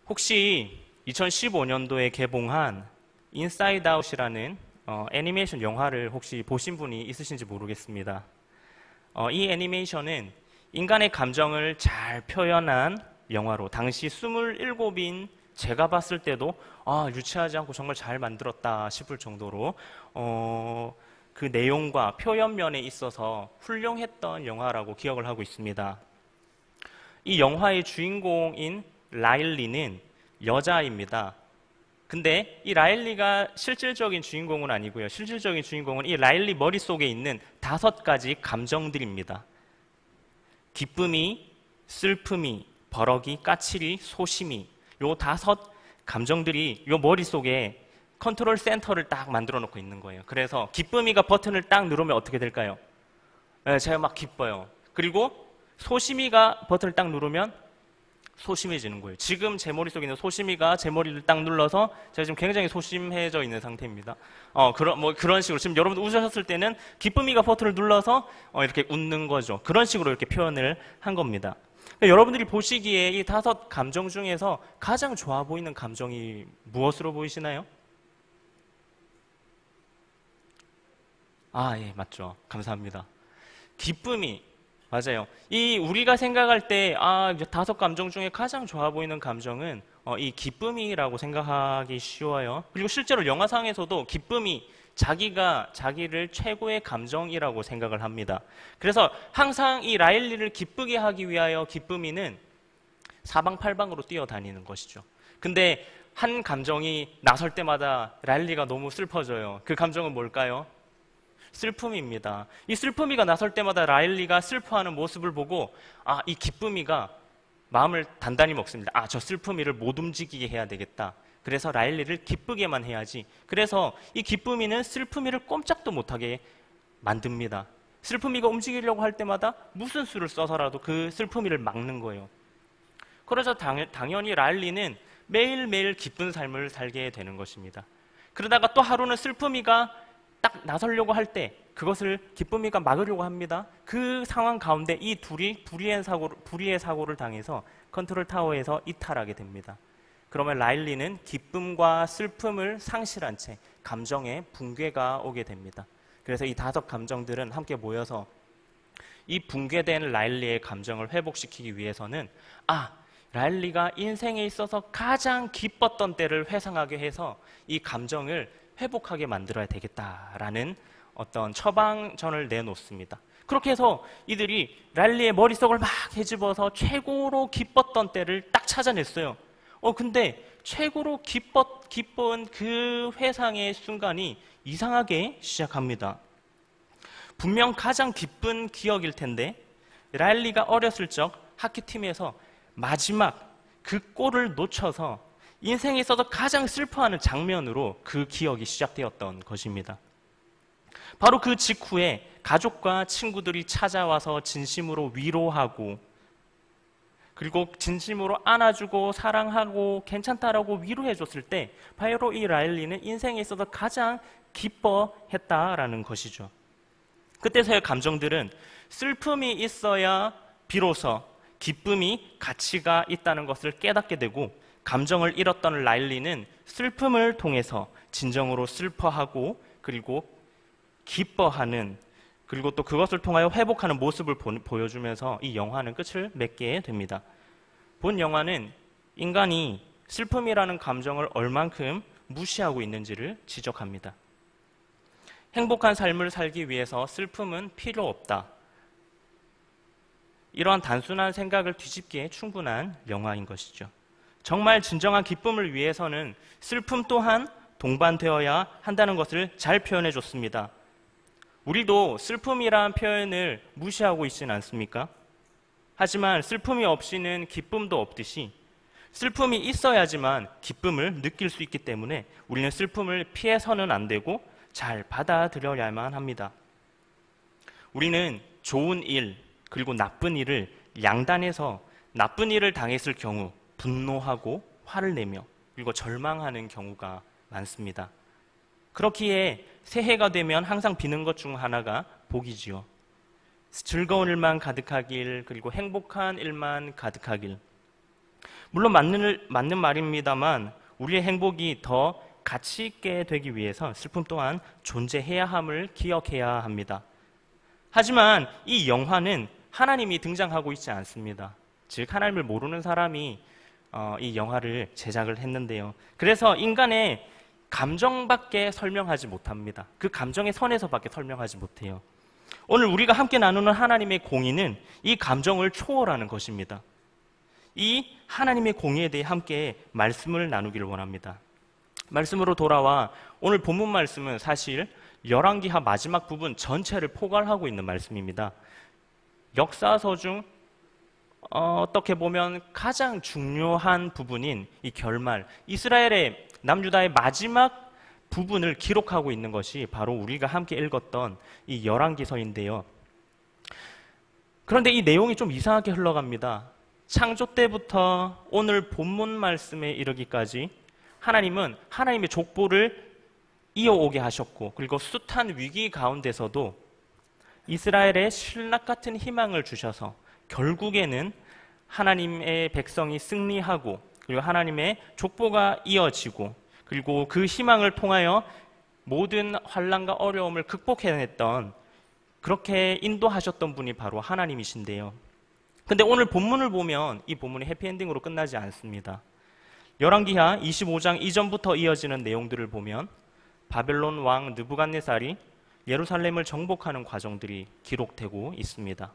혹시 2015년도에 개봉한 인사이드 아웃이라는 애니메이션 영화를 혹시 보신 분이 있으신지 모르겠습니다. 이 애니메이션은 인간의 감정을 잘 표현한 영화로 당시 27인 제가 봤을 때도 유치하지 않고 정말 잘 만들었다 싶을 정도로 그 내용과 표현면에 있어서 훌륭했던 영화라고 기억을 하고 있습니다. 이 영화의 주인공인 라일리는 여자입니다. 근데 이 라일리가 실질적인 주인공은 아니고요. 실질적인 주인공은 이 라일리 머릿속에 있는 5가지 감정들입니다. 기쁨이, 슬픔이, 버럭이, 까칠이, 소심이, 요 5 감정들이 요 머릿속에 컨트롤 센터를 딱 만들어 놓고 있는 거예요. 그래서 기쁨이가 버튼을 딱 누르면 어떻게 될까요? 제가 막 기뻐요. 그리고 소심이가 버튼을 딱 누르면 소심해지는 거예요. 지금 제 머릿속에 있는 소심이가 제 머리를 딱 눌러서 제가 지금 굉장히 소심해져 있는 상태입니다. 그런 식으로 지금 여러분 웃으셨을 때는 기쁨이가 버튼을 눌러서 이렇게 웃는 거죠. 그런 식으로 이렇게 표현을 한 겁니다. 그러니까 여러분들이 보시기에 이 5 감정 중에서 가장 좋아 보이는 감정이 무엇으로 보이시나요? 예, 맞죠. 감사합니다. 기쁨이, 맞아요. 이 우리가 생각할 때 5 감정 중에 가장 좋아 보이는 감정은 이 기쁨이라고 생각하기 쉬워요. 그리고 실제로 영화상에서도 기쁨이 자기가 자기를 최고의 감정이라고 생각을 합니다. 그래서 항상 이 라일리를 기쁘게 하기 위하여 기쁨이는 사방팔방으로 뛰어다니는 것이죠. 근데 한 감정이 나설 때마다 라일리가 너무 슬퍼져요. 그 감정은 뭘까요? 슬픔입니다. 이 슬픔이가 나설 때마다 라일리가 슬퍼하는 모습을 보고 이 기쁨이가 마음을 단단히 먹습니다. 저 슬픔이를 못 움직이게 해야 되겠다. 그래서 라일리를 기쁘게만 해야지. 그래서 이 기쁨이는 슬픔이를 꼼짝도 못하게 만듭니다. 슬픔이가 움직이려고 할 때마다 무슨 수를 써서라도 그 슬픔이를 막는 거예요. 그래서 당연히 라일리는 매일매일 기쁜 삶을 살게 되는 것입니다. 그러다가 또 하루는 슬픔이가 딱 나서려고 할 때 그것을 기쁨이가 막으려고 합니다. 그 상황 가운데 이 둘이 불의의 사고를 당해서 컨트롤 타워에서 이탈하게 됩니다. 그러면 라일리는 기쁨과 슬픔을 상실한 채 감정의 붕괴가 오게 됩니다. 그래서 이 5 감정들은 함께 모여서 이 붕괴된 라일리의 감정을 회복시키기 위해서는 라일리가 인생에 있어서 가장 기뻤던 때를 회상하게 해서 이 감정을 회복하게 만들어야 되겠다라는 어떤 처방전을 내놓습니다. 그렇게 해서 이들이 라일리의 머릿속을 막 헤집어서 최고로 기뻤던 때를 딱 찾아냈어요. 근데 최고로 기쁜 그 회상의 순간이 이상하게 시작합니다. 분명 가장 기쁜 기억일 텐데 라일리가 어렸을 적 하키팀에서 마지막 그 골을 놓쳐서 인생에 있어서 가장 슬퍼하는 장면으로 그 기억이 시작되었던 것입니다. 바로 그 직후에 가족과 친구들이 찾아와서 진심으로 위로하고 그리고 진심으로 안아주고 사랑하고 괜찮다라고 위로해줬을 때 바로 이 라일리는 인생에 있어서 가장 기뻐했다라는 것이죠. 그때서의 감정들은 슬픔이 있어야 비로소 기쁨이 가치가 있다는 것을 깨닫게 되고 감정을 잃었던 라일리는 슬픔을 통해서 진정으로 슬퍼하고 그리고 기뻐하는 그리고 또 그것을 통하여 회복하는 모습을 보여주면서 이 영화는 끝을 맺게 됩니다. 본 영화는 인간이 슬픔이라는 감정을 얼만큼 무시하고 있는지를 지적합니다. 행복한 삶을 살기 위해서 슬픔은 필요 없다. 이러한 단순한 생각을 뒤집기에 충분한 영화인 것이죠. 정말 진정한 기쁨을 위해서는 슬픔 또한 동반되어야 한다는 것을 잘 표현해 줬습니다. 우리도 슬픔이라는 표현을 무시하고 있지는 않습니까? 하지만 슬픔이 없이는 기쁨도 없듯이 슬픔이 있어야지만 기쁨을 느낄 수 있기 때문에 우리는 슬픔을 피해서는 안 되고 잘 받아들여야만 합니다. 우리는 좋은 일 그리고 나쁜 일을 양단해서 나쁜 일을 당했을 경우 분노하고 화를 내며 그리고 절망하는 경우가 많습니다. 그렇기에 새해가 되면 항상 비는 것 중 하나가 복이지요. 즐거운 일만 가득하길 그리고 행복한 일만 가득하길. 물론 맞는 말입니다만 우리의 행복이 더 가치 있게 되기 위해서 슬픔 또한 존재해야 함을 기억해야 합니다. 하지만 이 영화는 하나님이 등장하고 있지 않습니다. 즉 하나님을 모르는 사람이 이 영화를 제작을 했는데요. 그래서 인간의 감정밖에 설명하지 못합니다. 그 감정의 선에서밖에 설명하지 못해요. 오늘 우리가 함께 나누는 하나님의 공의는 이 감정을 초월하는 것입니다. 이 하나님의 공의에 대해 함께 말씀을 나누기를 원합니다. 말씀으로 돌아와 오늘 본문 말씀은 사실 열왕기하 마지막 부분 전체를 포괄하고 있는 말씀입니다. 역사서 중 어떻게 보면 가장 중요한 부분인 이 결말, 이스라엘의 남유다의 마지막 부분을 기록하고 있는 것이 바로 우리가 함께 읽었던 이 열왕기서인데요. 그런데 이 내용이 좀 이상하게 흘러갑니다. 창조 때부터 오늘 본문 말씀에 이르기까지 하나님은 하나님의 족보를 이어오게 하셨고, 그리고 숱한 위기 가운데서도 이스라엘의 신락 같은 희망을 주셔서 결국에는 하나님의 백성이 승리하고, 그리고 하나님의 족보가 이어지고, 그리고 그 희망을 통하여 모든 환난과 어려움을 극복해냈던, 그렇게 인도하셨던 분이 바로 하나님이신데요. 근데 오늘 본문을 보면 이 본문이 해피엔딩으로 끝나지 않습니다. 열왕기하 25장 이전부터 이어지는 내용들을 보면 바벨론 왕 느부갓네살이 예루살렘을 정복하는 과정들이 기록되고 있습니다.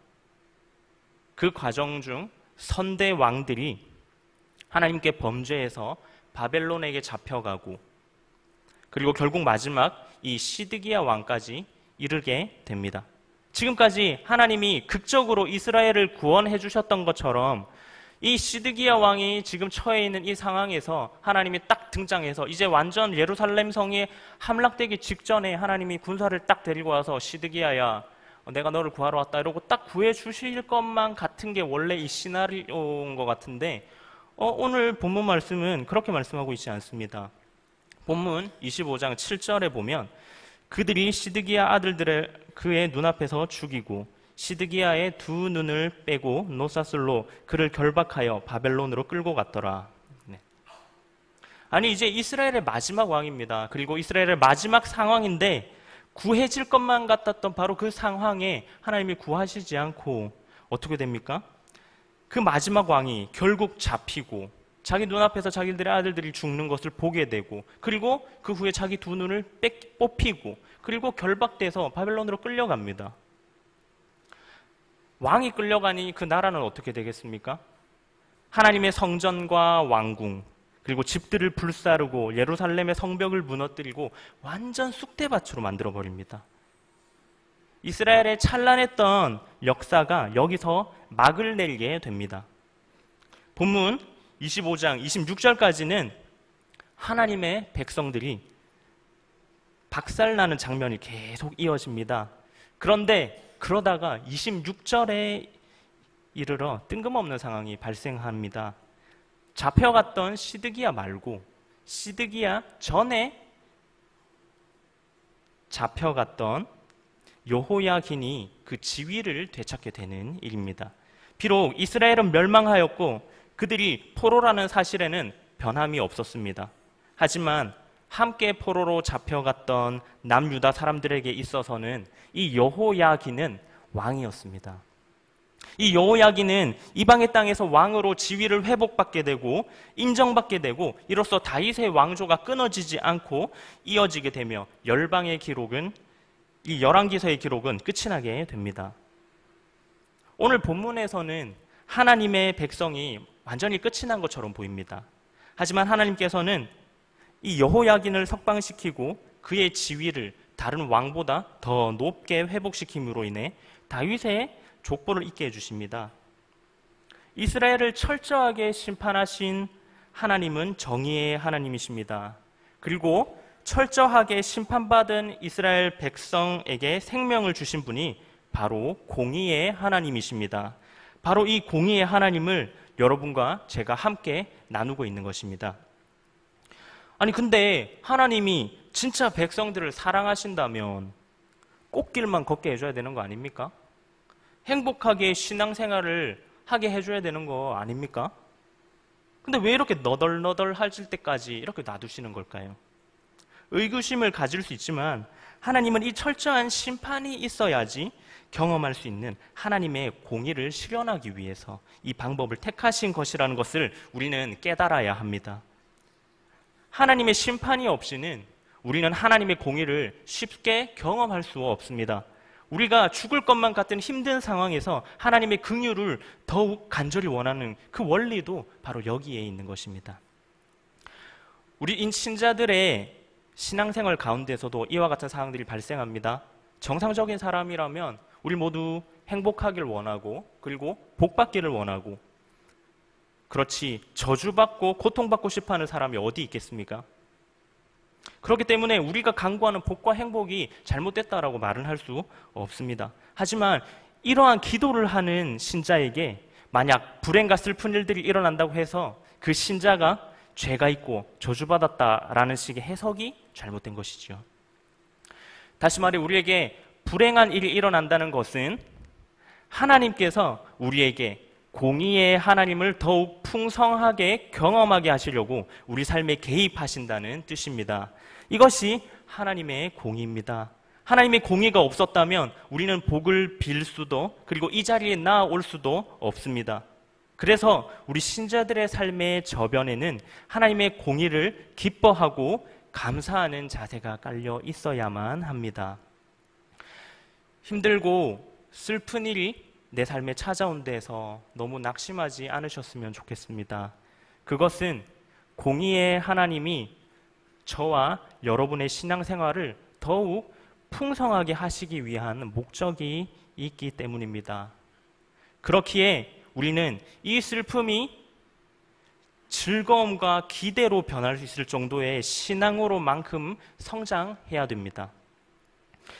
그 과정 중 선대 왕들이 하나님께 범죄해서 바벨론에게 잡혀가고, 그리고 결국 마지막 이 시드기야 왕까지 이르게 됩니다. 지금까지 하나님이 극적으로 이스라엘을 구원해 주셨던 것처럼 이 시드기야 왕이 지금 처해 있는 이 상황에서 하나님이 딱 등장해서 이제 완전 예루살렘 성이 함락되기 직전에 하나님이 군사를 딱 데리고 와서 시드기야야, 내가 너를 구하러 왔다 이러고 딱 구해 주실 것만 같은 게 원래 이 시나리오인 것 같은데 오늘 본문 말씀은 그렇게 말씀하고 있지 않습니다. 본문 25장 7절에 보면 그들이 시드기야 아들들을 그의 눈앞에서 죽이고 시드기야의 두 눈을 빼고 노사슬로 그를 결박하여 바벨론으로 끌고 갔더라. 네. 아니 이제 이스라엘의 마지막 왕입니다. 그리고 이스라엘의 마지막 상황인데 구해질 것만 같았던 바로 그 상황에 하나님이 구하시지 않고 어떻게 됩니까? 그 마지막 왕이 결국 잡히고 자기 눈앞에서 자기들의 아들들이 죽는 것을 보게 되고, 그리고 그 후에 자기 두 눈을 뽑히고, 그리고 결박돼서 바벨론으로 끌려갑니다. 왕이 끌려가니 그 나라는 어떻게 되겠습니까? 하나님의 성전과 왕궁, 그리고 집들을 불사르고 예루살렘의 성벽을 무너뜨리고 완전 쑥대밭으로 만들어버립니다. 이스라엘의 찬란했던 역사가 여기서 막을 내리게 됩니다. 본문 25장 26절까지는 하나님의 백성들이 박살나는 장면이 계속 이어집니다. 그런데 그러다가 26절에 이르러 뜬금없는 상황이 발생합니다. 잡혀갔던 시드기야 말고 시드기야 전에 잡혀갔던 여호야긴이 그 지위를 되찾게 되는 일입니다. 비록 이스라엘은 멸망하였고 그들이 포로라는 사실에는 변함이 없었습니다. 하지만 함께 포로로 잡혀갔던 남유다 사람들에게 있어서는 이 여호야긴은 왕이었습니다. 이 여호야긴은 이방의 땅에서 왕으로 지위를 회복받게 되고 인정받게 되고, 이로써 다윗의 왕조가 끊어지지 않고 이어지게 되며 열방의 기록은, 이 열왕기서의 기록은 끝이 나게 됩니다. 오늘 본문에서는 하나님의 백성이 완전히 끝이 난 것처럼 보입니다. 하지만 하나님께서는 이 여호야긴을 석방시키고 그의 지위를 다른 왕보다 더 높게 회복시킴으로 인해 다윗의 족보를 잊게 해주십니다. 이스라엘을 철저하게 심판하신 하나님은 정의의 하나님이십니다. 그리고 철저하게 심판받은 이스라엘 백성에게 생명을 주신 분이 바로 공의의 하나님이십니다. 바로 이 공의의 하나님을 여러분과 제가 함께 나누고 있는 것입니다. 아니 근데 하나님이 진짜 백성들을 사랑하신다면 꽃길만 걷게 해줘야 되는 거 아닙니까? 행복하게 신앙생활을 하게 해줘야 되는 거 아닙니까? 근데 왜 이렇게 너덜너덜해질 때까지 이렇게 놔두시는 걸까요? 의구심을 가질 수 있지만 하나님은 이 철저한 심판이 있어야지 경험할 수 있는 하나님의 공의를 실현하기 위해서 이 방법을 택하신 것이라는 것을 우리는 깨달아야 합니다. 하나님의 심판이 없이는 우리는 하나님의 공의를 쉽게 경험할 수 없습니다. 우리가 죽을 것만 같은 힘든 상황에서 하나님의 긍휼을 더욱 간절히 원하는 그 원리도 바로 여기에 있는 것입니다. 우리 신자들의 신앙생활 가운데서도 이와 같은 상황들이 발생합니다. 정상적인 사람이라면 우리 모두 행복하길 원하고 그리고 복받기를 원하고, 그렇지 저주받고 고통받고 싶어하는 사람이 어디 있겠습니까? 그렇기 때문에 우리가 간구하는 복과 행복이 잘못됐다라고 말은 할 수 없습니다. 하지만 이러한 기도를 하는 신자에게 만약 불행과 슬픈 일들이 일어난다고 해서 그 신자가 죄가 있고 저주받았다라는 식의 해석이 잘못된 것이죠. 다시 말해 우리에게 불행한 일이 일어난다는 것은 하나님께서 우리에게 공의의 하나님을 더욱 풍성하게 경험하게 하시려고 우리 삶에 개입하신다는 뜻입니다. 이것이 하나님의 공의입니다. 하나님의 공의가 없었다면 우리는 복을 빌 수도 그리고 이 자리에 나아올 수도 없습니다. 그래서 우리 신자들의 삶의 저변에는 하나님의 공의를 기뻐하고 감사하는 자세가 깔려 있어야만 합니다. 힘들고 슬픈 일이 내 삶에 찾아온 데에서 너무 낙심하지 않으셨으면 좋겠습니다. 그것은 공의의 하나님이 저와 여러분의 신앙생활을 더욱 풍성하게 하시기 위한 목적이 있기 때문입니다. 그렇기에 우리는 이 슬픔이 즐거움과 기대로 변할 수 있을 정도의 신앙으로만큼 성장해야 됩니다.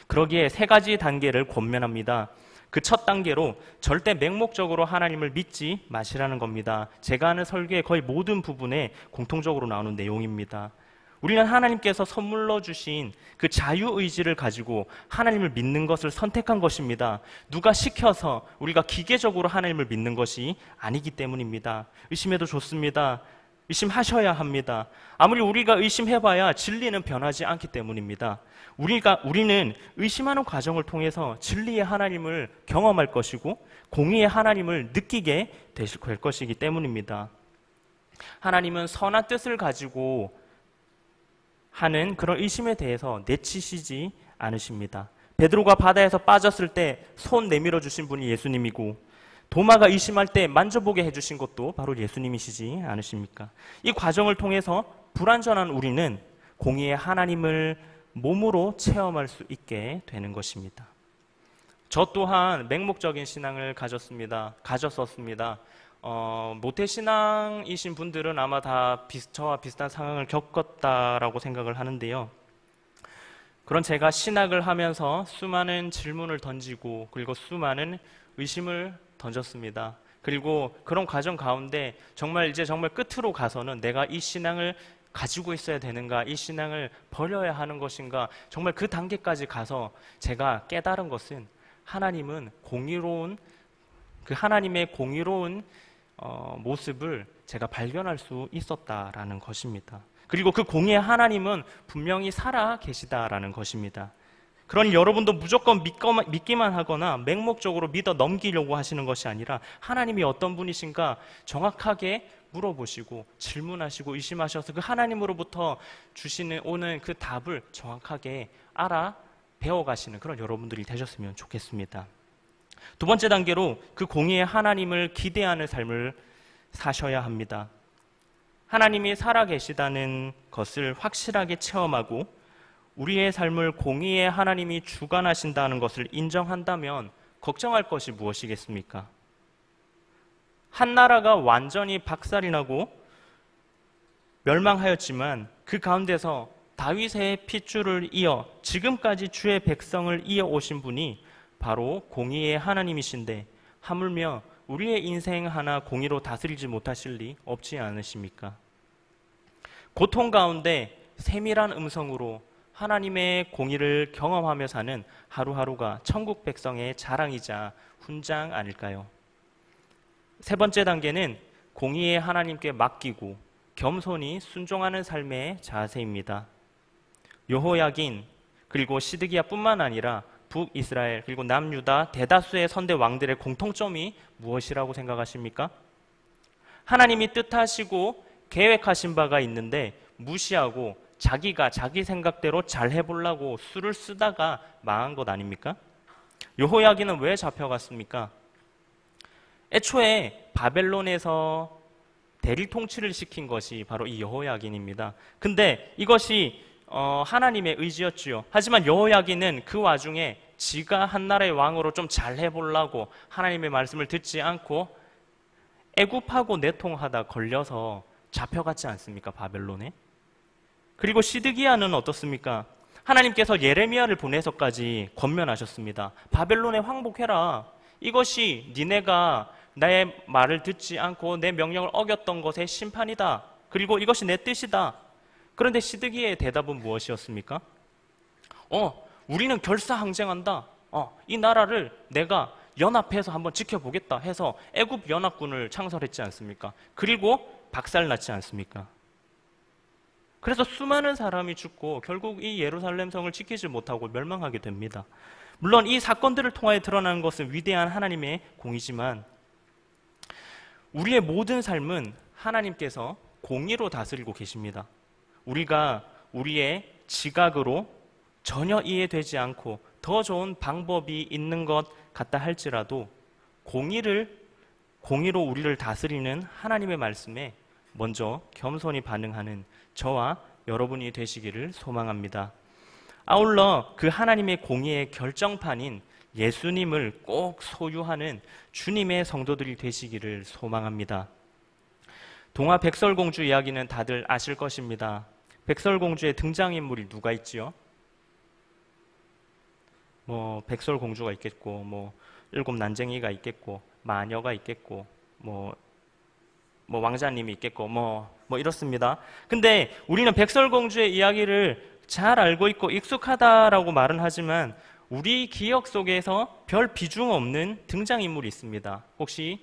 그러기에 3가지 단계를 권면합니다. 그 첫 단계로 절대 맹목적으로 하나님을 믿지 마시라는 겁니다. 제가 하는 설교의 거의 모든 부분에 공통적으로 나오는 내용입니다. 우리는 하나님께서 선물로 주신 그 자유의지를 가지고 하나님을 믿는 것을 선택한 것입니다. 누가 시켜서 우리가 기계적으로 하나님을 믿는 것이 아니기 때문입니다. 의심해도 좋습니다. 의심하셔야 합니다. 아무리 우리가 의심해봐야 진리는 변하지 않기 때문입니다. 우리는 의심하는 과정을 통해서 진리의 하나님을 경험할 것이고 공의의 하나님을 느끼게 될 것이기 때문입니다. 하나님은 선한 뜻을 가지고 하는 그런 의심에 대해서 내치시지 않으십니다. 베드로가 바다에서 빠졌을 때 손 내밀어 주신 분이 예수님이고 도마가 의심할 때 만져보게 해주신 것도 바로 예수님이시지 않으십니까? 이 과정을 통해서 불완전한 우리는 공의의 하나님을 몸으로 체험할 수 있게 되는 것입니다. 저 또한 맹목적인 신앙을 가졌었습니다. 모태신앙이신 분들은 아마 다 저와 비슷한 상황을 겪었다라고 생각을 하는데요. 그런 제가 신학을 하면서 수많은 질문을 던지고 그리고 수많은 의심을 던졌습니다. 그리고 그런 과정 가운데 정말 끝으로 가서는 내가 이 신앙을 가지고 있어야 되는가, 이 신앙을 버려야 하는 것인가, 정말 그 단계까지 가서 제가 깨달은 것은 하나님은 공의로운 그 하나님의 공의로운 모습을 제가 발견할 수 있었다라는 것입니다. 그리고 그 공의의 하나님은 분명히 살아 계시다라는 것입니다. 그러니 여러분도 무조건 믿기만 하거나 맹목적으로 믿어 넘기려고 하시는 것이 아니라 하나님이 어떤 분이신가 정확하게 물어보시고 질문하시고 의심하셔서 그 하나님으로부터 오는 그 답을 정확하게 알아 배워가시는 그런 여러분들이 되셨으면 좋겠습니다. 2번째 단계로 그 공의의 하나님을 기대하는 삶을 사셔야 합니다. 하나님이 살아계시다는 것을 확실하게 체험하고 우리의 삶을 공의의 하나님이 주관하신다는 것을 인정한다면 걱정할 것이 무엇이겠습니까? 한 나라가 완전히 박살이 나고 멸망하였지만 그 가운데서 다윗의 핏줄을 이어 지금까지 주의 백성을 이어오신 분이 바로 공의의 하나님이신데 하물며 우리의 인생 하나 공의로 다스리지 못하실 리 없지 않으십니까? 고통 가운데 세밀한 음성으로 하나님의 공의를 경험하며 사는 하루하루가 천국 백성의 자랑이자 훈장 아닐까요? 3번째 단계는 공의의 하나님께 맡기고 겸손히 순종하는 삶의 자세입니다. 여호야긴 그리고 시드기야뿐만 아니라 북이스라엘 그리고 남유다 대다수의 선대 왕들의 공통점이 무엇이라고 생각하십니까? 하나님이 뜻하시고 계획하신 바가 있는데 무시하고 자기가 자기 생각대로 잘 해보려고 수를 쓰다가 망한 것 아닙니까? 여호야긴은 왜 잡혀갔습니까? 애초에 바벨론에서 대리 통치를 시킨 것이 바로 이 여호야긴입니다. 근데 이것이 하나님의 의지였지요. 하지만 여호야긴은 그 와중에 지가 한 나라의 왕으로 좀 잘 해보려고 하나님의 말씀을 듣지 않고 애굽하고 내통하다 걸려서 잡혀갔지 않습니까? 바벨론에. 그리고 시드기야는 어떻습니까? 하나님께서 예레미야를 보내서까지 권면하셨습니다. 바벨론에 항복해라. 이것이 니네가 나의 말을 듣지 않고 내 명령을 어겼던 것의 심판이다. 그리고 이것이 내 뜻이다. 그런데 시드기야의 대답은 무엇이었습니까? 우리는 결사항쟁한다. 이 나라를 내가 연합해서 한번 지켜보겠다 해서 애굽 연합군을 창설했지 않습니까? 그리고 박살났지 않습니까? 그래서 수많은 사람이 죽고 결국 이 예루살렘 성을 지키지 못하고 멸망하게 됩니다. 물론 이 사건들을 통하여 드러나는 것은 위대한 하나님의 공이지만 우리의 모든 삶은 하나님께서 공의로 다스리고 계십니다. 우리가 우리의 지각으로 전혀 이해되지 않고 더 좋은 방법이 있는 것 같다 할지라도 공의로 우리를 다스리는 하나님의 말씀에 먼저 겸손히 반응하는 저와 여러분이 되시기를 소망합니다. 아울러 그 하나님의 공의의 결정판인 예수님을 꼭 소유하는 주님의 성도들이 되시기를 소망합니다. 동화 백설공주 이야기는 다들 아실 것입니다. 백설공주의 등장인물이 누가 있지요? 백설공주가 있겠고, 일곱 난쟁이가 있겠고, 마녀가 있겠고, 왕자님이 있겠고, 이렇습니다. 근데 우리는 백설공주의 이야기를 잘 알고 있고 익숙하다라고 말은 하지만 우리 기억 속에서 별 비중 없는 등장인물이 있습니다. 혹시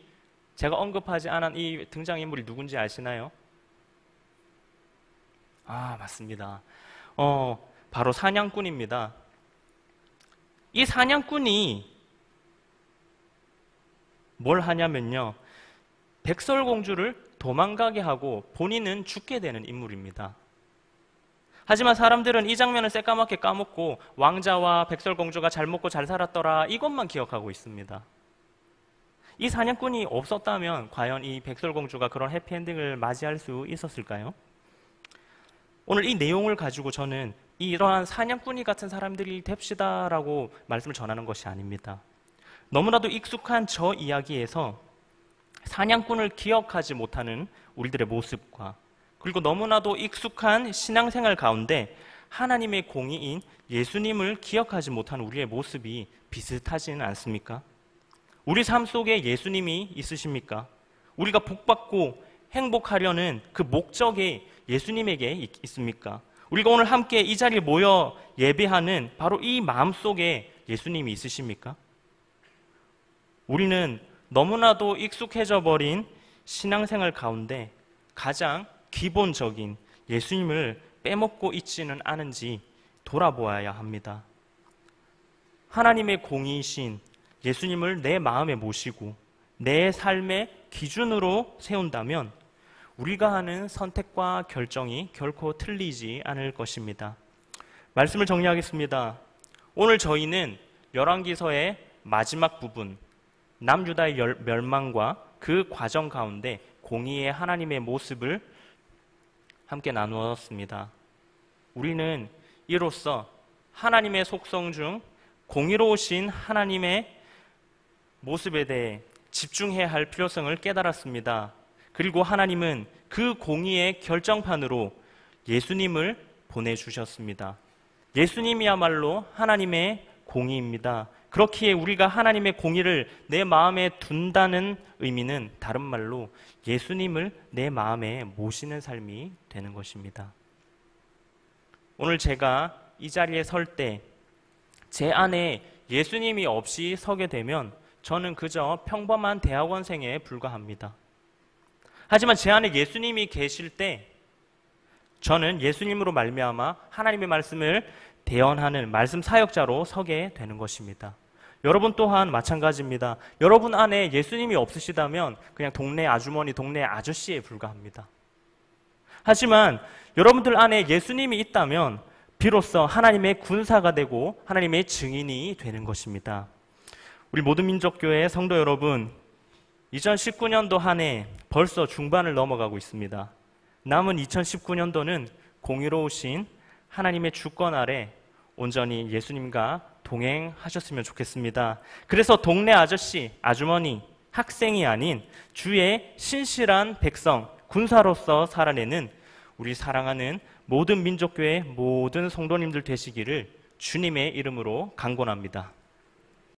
제가 언급하지 않은 이 등장인물이 누군지 아시나요? 맞습니다. 바로 사냥꾼입니다. 이 사냥꾼이 뭘 하냐면요. 백설공주를 도망가게 하고 본인은 죽게 되는 인물입니다. 하지만 사람들은 이 장면을 새까맣게 까먹고 왕자와 백설공주가 잘 먹고 잘 살았더라 이것만 기억하고 있습니다. 이 사냥꾼이 없었다면 과연 이 백설공주가 그런 해피엔딩을 맞이할 수 있었을까요? 오늘 이 내용을 가지고 저는 이러한 사냥꾼이 같은 사람들이 됩시다라고 말씀을 전하는 것이 아닙니다. 너무나도 익숙한 저 이야기에서 사냥꾼을 기억하지 못하는 우리들의 모습과 그리고 너무나도 익숙한 신앙생활 가운데 하나님의 공의인 예수님을 기억하지 못하는 우리의 모습이 비슷하지는 않습니까? 우리 삶 속에 예수님이 있으십니까? 우리가 복받고 행복하려는 그 목적이 예수님에게 있습니까? 우리가 오늘 함께 이 자리에 모여 예배하는 바로 이 마음 속에 예수님이 있으십니까? 우리는 너무나도 익숙해져 버린 신앙생활 가운데 가장 기본적인 예수님을 빼먹고 있지는 않은지 돌아보아야 합니다. 하나님의 공의이신 예수님을 내 마음에 모시고 내 삶의 기준으로 세운다면 우리가 하는 선택과 결정이 결코 틀리지 않을 것입니다. 말씀을 정리하겠습니다. 오늘 저희는 열왕기서의 마지막 부분 남유다의 멸망과 그 과정 가운데 공의의 하나님의 모습을 함께 나누었습니다. 우리는 이로써 하나님의 속성 중 공의로우신 하나님의 모습에 대해 집중해야 할 필요성을 깨달았습니다. 그리고 하나님은 그 공의의 결정판으로 예수님을 보내주셨습니다. 예수님이야말로 하나님의 공의입니다. 그렇기에 우리가 하나님의 공의를 내 마음에 둔다는 의미는 다른 말로 예수님을 내 마음에 모시는 삶이 되는 것입니다. 오늘 제가 이 자리에 설 때 제 안에 예수님이 없이 서게 되면 저는 그저 평범한 대학원생에 불과합니다. 하지만 제 안에 예수님이 계실 때 저는 예수님으로 말미암아 하나님의 말씀을 대언하는 말씀 사역자로 서게 되는 것입니다. 여러분 또한 마찬가지입니다. 여러분 안에 예수님이 없으시다면 그냥 동네 아주머니, 동네 아저씨에 불과합니다. 하지만 여러분들 안에 예수님이 있다면 비로소 하나님의 군사가 되고 하나님의 증인이 되는 것입니다. 우리 모든 민족교회 성도 여러분, 2019년도 한 해 벌써 중반을 넘어가고 있습니다. 남은 2019년도는 공의로우신 하나님의 주권 아래 온전히 예수님과 동행하셨으면 좋겠습니다. 그래서 동네 아저씨, 아주머니, 학생이 아닌 주의 신실한 백성, 군사로서 살아내는 우리 사랑하는 모든 민족교회 모든 성도님들 되시기를 주님의 이름으로 간구합니다.